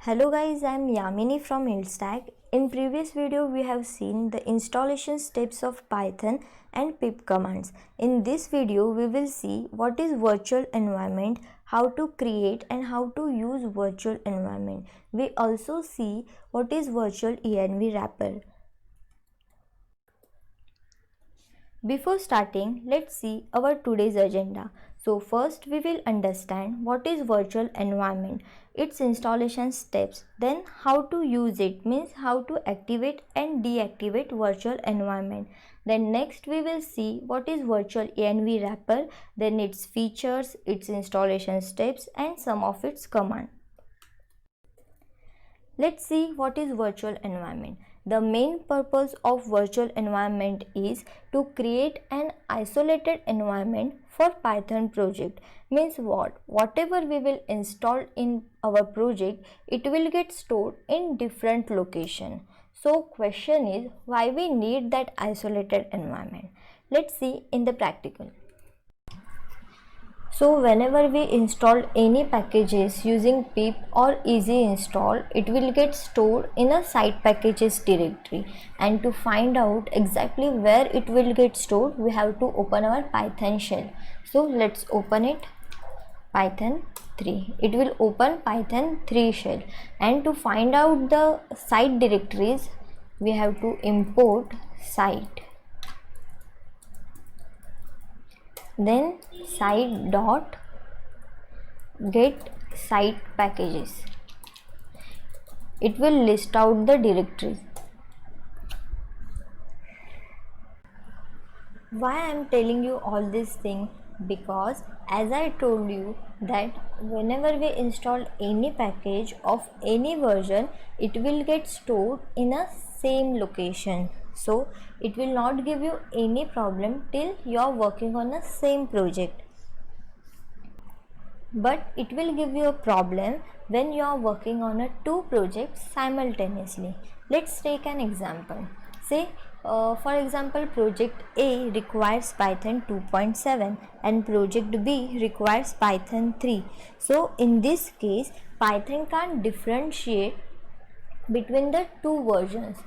Hello guys, I am Yamini from Hillstack. In previous video we have seen the installation steps of Python and pip commands. In this video we will see what is virtual environment, how to create and how to use virtual environment. We also see what is virtual env wrapper. Before starting, let's see our today's agenda. So first we will understand what is virtual environment, its installation steps, then how to use it, means how to activate and deactivate virtual environment. Then next we will see what is virtual env wrapper, then its features, its installation steps and some of its command. Let's see what is virtual environment. The main purpose of virtual environment is to create an isolated environment for Python project. Means what? Whatever we will install in our project, it will get stored in different location. So question is, why we need that isolated environment? Let's see in the practical. So whenever we install any packages using pip or easy install, it will get stored in a site packages directory, and to find out exactly where it will get stored, we have to open our Python shell. So let's open it, Python 3. It will open Python 3 shell, and to find out the site directories, we have to import site. Then site dot get site packages. It will list out the directories. Why I am telling you all this thing? Because as I told you that whenever we install any package of any version, it will get stored in a same location. So it will not give you any problem till you are working on the same project. But it will give you a problem when you are working on two projects simultaneously. Let's take an example. Say for example, project A requires Python 2.7 and project B requires Python 3. So in this case, Python can't differentiate between the two versions.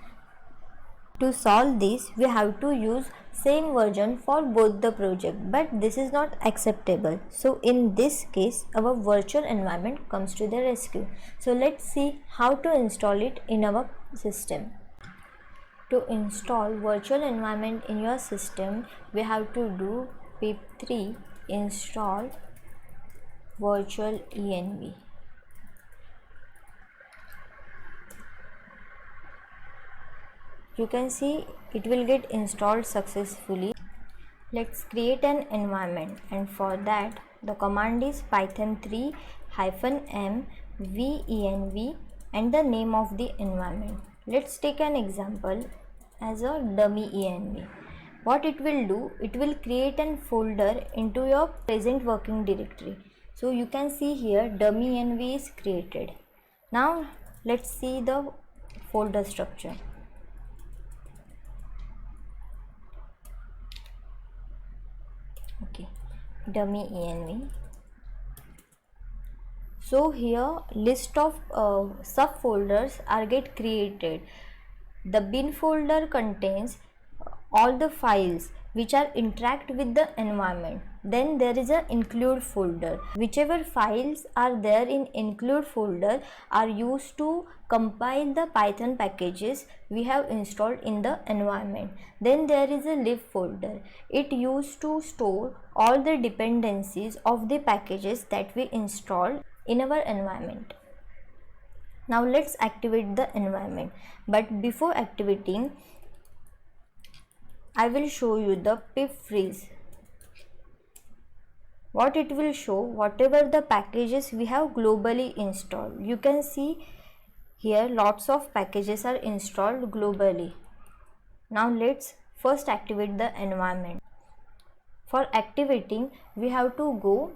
To solve this, we have to use same version for both the project, but this is not acceptable. So in this case, our virtual environment comes to the rescue. So let's see how to install it in our system. To install virtual environment in your system, we have to do pip3 install virtual env. You can see it will get installed successfully. Let's create an environment, and for that the command is python 3 -m venv and the name of the environment. Let's take an example as a dummy env. What it will do, it will create a folder into your present working directory. So you can see here dummy env is created. Now let's see the folder structure. Okay, dummy env. So here list of subfolders are get created. The bin folder contains all the files which are interact with the environment. Then there is a include folder. Whichever files are there in include folder are used to compile the Python packages we have installed in the environment. Then there is a lib folder. It used to store all the dependencies of the packages that we installed in our environment. Now let's activate the environment, but before activating, I will show you the pip freeze. What it will show, whatever the packages we have globally installed. You can see here lots of packages are installed globally. Now let's first activate the environment. For activating, we have to go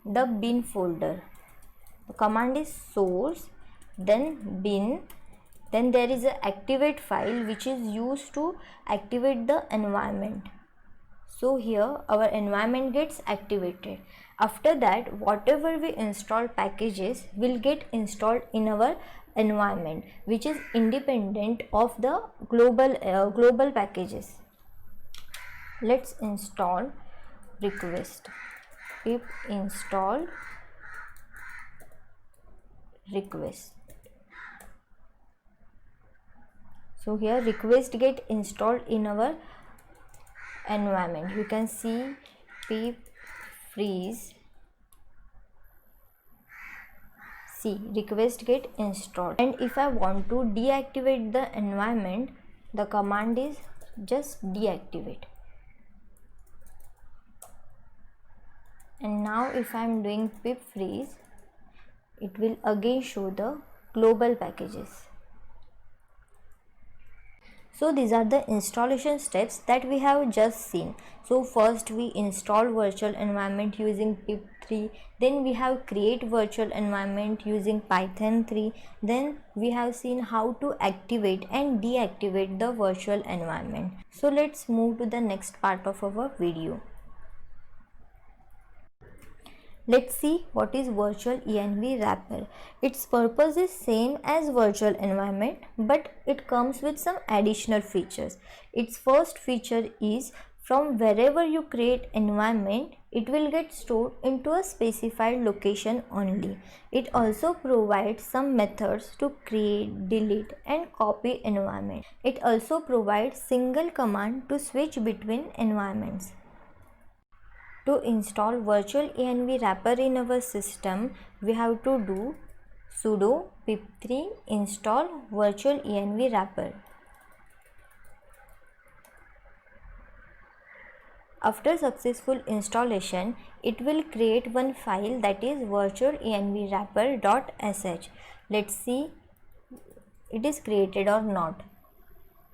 the bin folder. The command is source, then bin, then there is a activate file which is used to activate the environment. So here our environment gets activated. After that, whatever we install packages will get installed in our environment, which is independent of the global packages. Let's install request. Pip install request. So here request get installed in our environment. You can see pip freeze. See, request get installed. And if I want to deactivate the environment, the command is just deactivate. And now if I am doing pip freeze, it will again show the global packages. So these are the installation steps that we have just seen. So first we install virtual environment using pip3, then we have create virtual environment using Python 3, then we have seen how to activate and deactivate the virtual environment. So let's move to the next part of our video. Let's see what is virtual env wrapper. Its purpose is same as virtual environment, but it comes with some additional features. Its first feature is from wherever you create environment, it will get stored into a specified location only. It also provides some methods to create, delete and copy environment. It also provides single command to switch between environments. To install virtual env wrapper in our system, we have to do sudo pip3 install virtual env wrapper. After successful installation, it will create one file, that is virtual env wrapper.sh. Let's see it is created or not.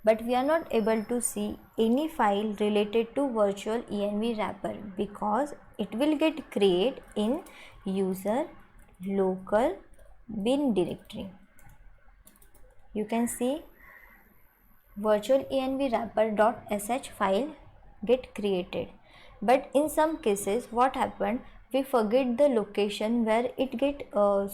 But we are not able to see any file related to virtual env wrapper because it will get created in user local bin directory. You can see virtual env wrapper.sh file get created, but in some cases what happened, we forget the location where it get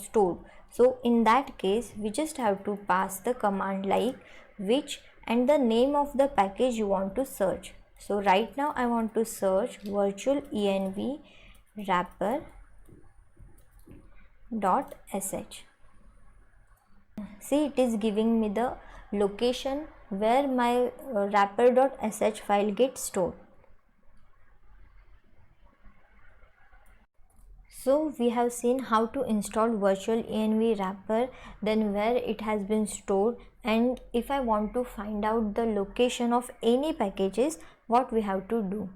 stored. So in that case we just have to pass the command like which and the name of the package you want to search. So right now I want to search virtual env wrapper.sh. See, it is giving me the location where my wrapper.sh file gets stored. So we have seen how to install virtual env wrapper, then where it has been stored, and if I want to find out the location of any packages, what we have to do.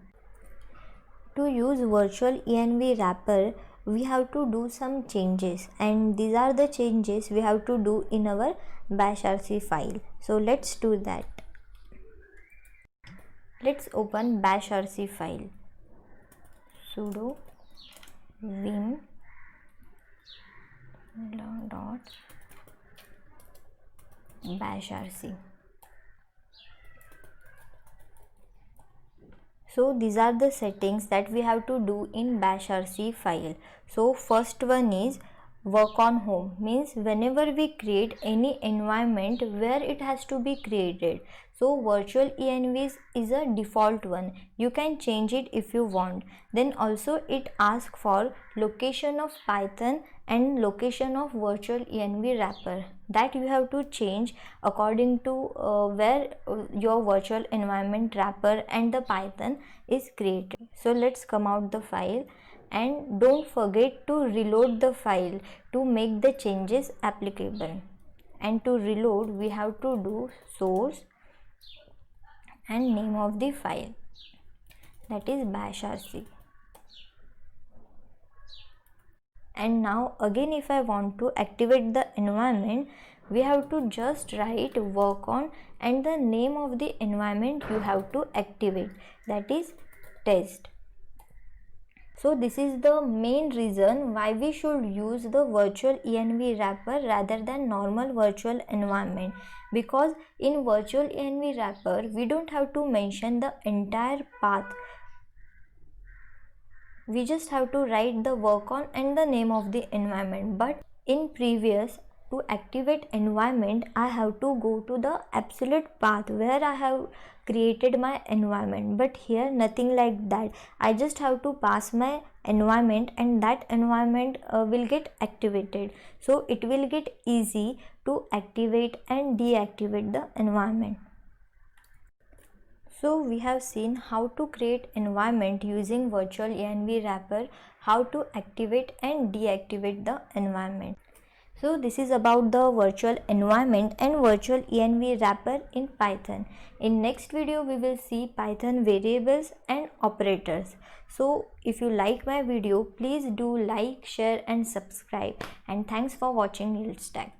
To use virtual env wrapper, we have to do some changes, and these are the changes we have to do in our bashrc file. So let's do that. Let's open bashrc file. Sudo vim dot bashrc. So these are the settings that we have to do in bashrc file. So first one is work on home, means whenever we create any environment where it has to be created. So virtual env is a default one. You can change it if you want. Then also it asks for location of Python and location of virtual env wrapper, that you have to change according to where your virtual environment wrapper and the Python is created. So let's come out the file, and don't forget to reload the file to make the changes applicable. And to reload we have to do source and name of the file, that is bashrc. And now again if I want to activate the environment, we have to just write work on and the name of the environment you have to activate, that is test. So this is the main reason why we should use the virtual env wrapper rather than normal virtual environment, because in virtual env wrapper we don't have to mention the entire path. we just have to write the work on and the name of the environment. But in previous, to activate environment, I have to go to the absolute path where I have created my environment. But here nothing like that. I just have to pass my environment and that environment will get activated. So it will get easy to activate and deactivate the environment. So we have seen how to create environment using virtual env wrapper, how to activate and deactivate the environment. So this is about the virtual environment and virtual env wrapper in Python. In next video we will see Python variables and operators. So if you like my video, please do like, share and subscribe, and thanks for watching Neilstack.